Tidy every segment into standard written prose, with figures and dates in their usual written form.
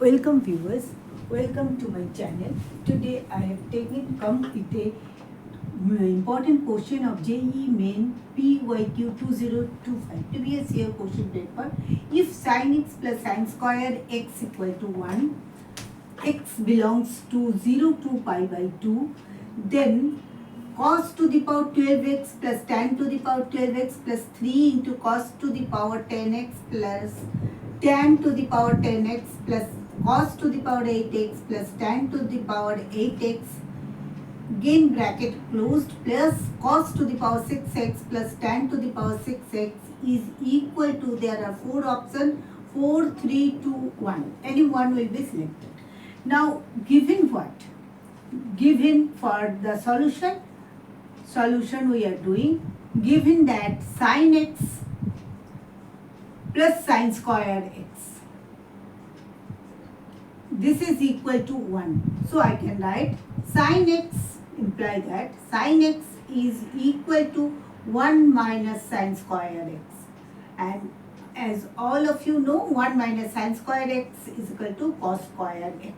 Welcome viewers, welcome to my channel. Today I have come with a important question of JEE Main PYQ 2025 previous year question paper. If sin x plus sin square x equal to 1, x belongs to 0 to pi by 2, then cos to the power 12x plus tan to the power 12x plus 3 into cos to the power 10x plus tan to the power 10x plus cos to the power 8x plus tan to the power 8x again bracket closed plus cos to the power 6x plus tan to the power 6x is equal to, there are four options, 4, 3, 2, 1. Any one will be selected. Now given what? Given for the solution we are doing, given that sin x plus sin square x, this is equal to 1. So I can write sin x, imply that sin x is equal to 1 minus sin square x. And as all of you know, 1 minus sin square x is equal to cos square x.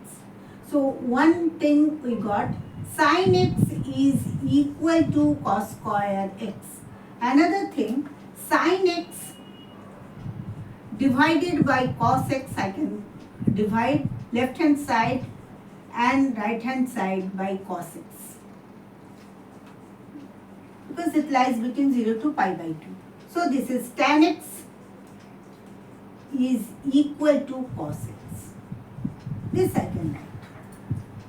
So one thing we got, sin x is equal to cos square x. Another thing, sin x divided by cos x, I can divide left hand side and right hand side by cos x, because it lies between 0 to pi by 2. So this is tan x is equal to cos x. This I can write.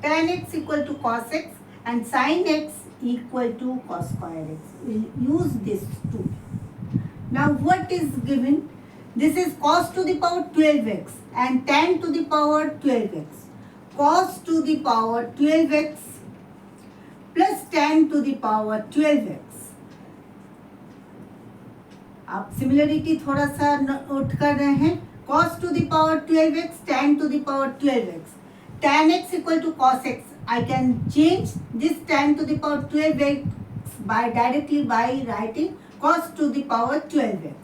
Tan x equal to cos x and sin x equal to cos square x. We'll use this too. Now what is given? This is cos to the power 12x and tan to the power 12x. Cos to the power 12x plus tan to the power 12x. आप similarity थोड़ा सा note कर रहे हैं. cos to the power 12x, tan to the power 12x. Tan x equal to cos x. I can change this tan to the power 12x directly by writing cos to the power 12x.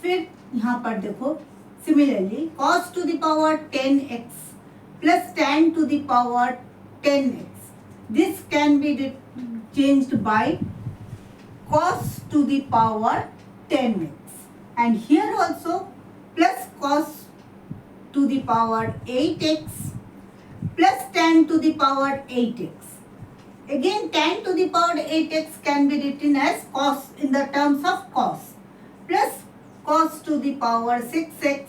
फिर यहाँ पर देखो, similarly cos to the power 10x plus tan to the power 10x. This can be changed by cos to the power 10x. And here also plus cos to the power 8x plus tan to the power 8x. Again tan to the power 8x can be written as cos in the terms of cos plus cos to the power 6x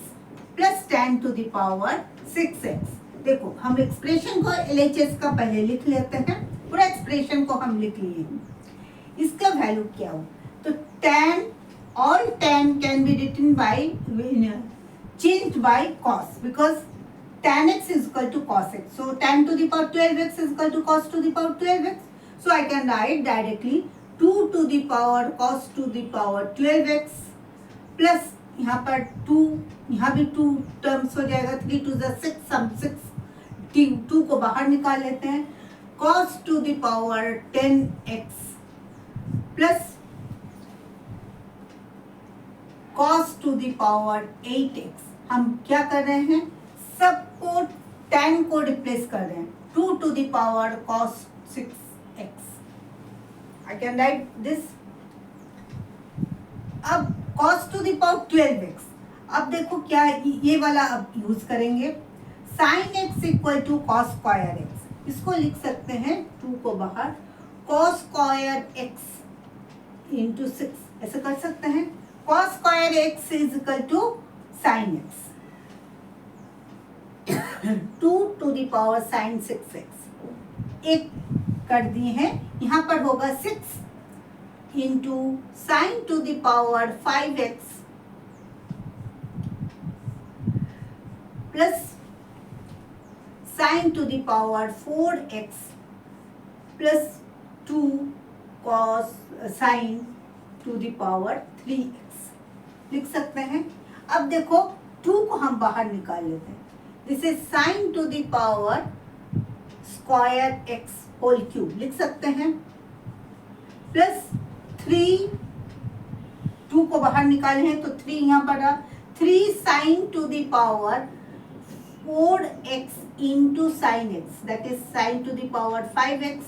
plus tan to the power 6x. देखो हम expression को LHS का पहले लिख लेते हैं. पूरा expression को हम लिख लिए हैं. इसका वैल्यू क्या हो? तो tan, all tan can be written by changed by cos, because tan x is equal to cos x. So tan to the power 12x is equal to cos to the power 12x. So I can write directly 2 to the power cos to the power 12x plus यहाँ पर 2, यहाँ भी 2 terms हो जाएगा. 3 to the 6, सम 6, 2 को बाहर निकाल लेते हैं. cos to the power 10x plus cos to the power 8x. हम क्या कर रहे हैं? सबको tan को रिप्लेस कर रहे हैं. 2 to the power cos 6x. I can write this. अब cos to the power 12x. अब देखो क्या ये वाला अब यूज करेंगे. sin x equal to cos square x. इसको लिख सकते हैं 2 को बाहर, cos स्क्वायर x इंटू 6. ऐसे कर सकते हैं. cos square x is equal to sin x. 2 to the power sin 6x. एक कर दिए हैं. यहाँ पर होगा 6 into sin to the power 5x plus sin to the power 4x plus 2 cos sin to the power 3x. लिख सकते हैं. अब देखो 2 को हम बाहर निकाल लेते हैं. This is sin to the power square x whole cube. लिख सकते हैं. प्लस 3, 2 को बाहर निकाले हैं तो 3 यहाँ पर 3 sin to the power 4 x into sin x, that is sin to the power 5x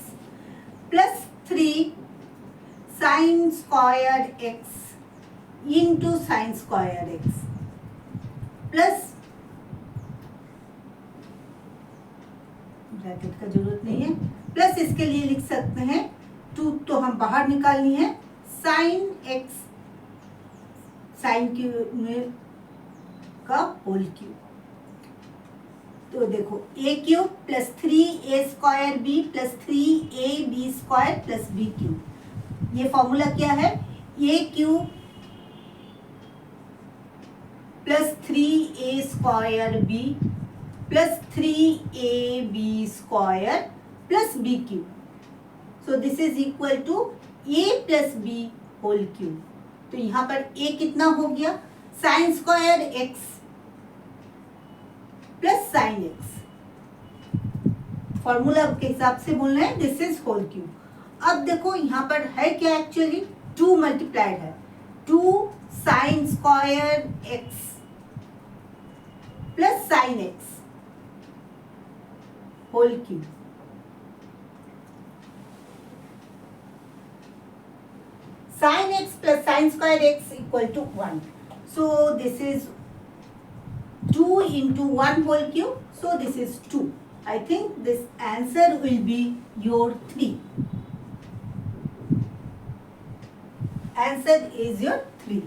plus 3 sin square x into sin square x plus bracket का जरूरत नहीं है, प्लस इसके लिए लिख सकते हैं 2 तो हम बाहर निकालनी है sin x sin क्यूब का होल क्यूब। तो देखो a cube plus 3a square b plus 3ab square plus b cube. ये फॉर्मूला क्या है? a cube plus 3a square b plus 3ab square plus b cube. So this is equal to a plus b whole cube. तो यहाँ पर a कितना हो गया? Sine square x plus sine x. Formula के हिसाब से बोल रहे हैं दिस इज होल क्यूब। अब देखो यहाँ पर है क्या? एक्चुअली 2 मल्टीप्लाइड है, 2 sine square x plus sine x whole cube. Sine x plus sine square x equal to 1. So this is 2 into 1 whole cube. So this is 2. I think this answer will be your 3. Answer is your 3.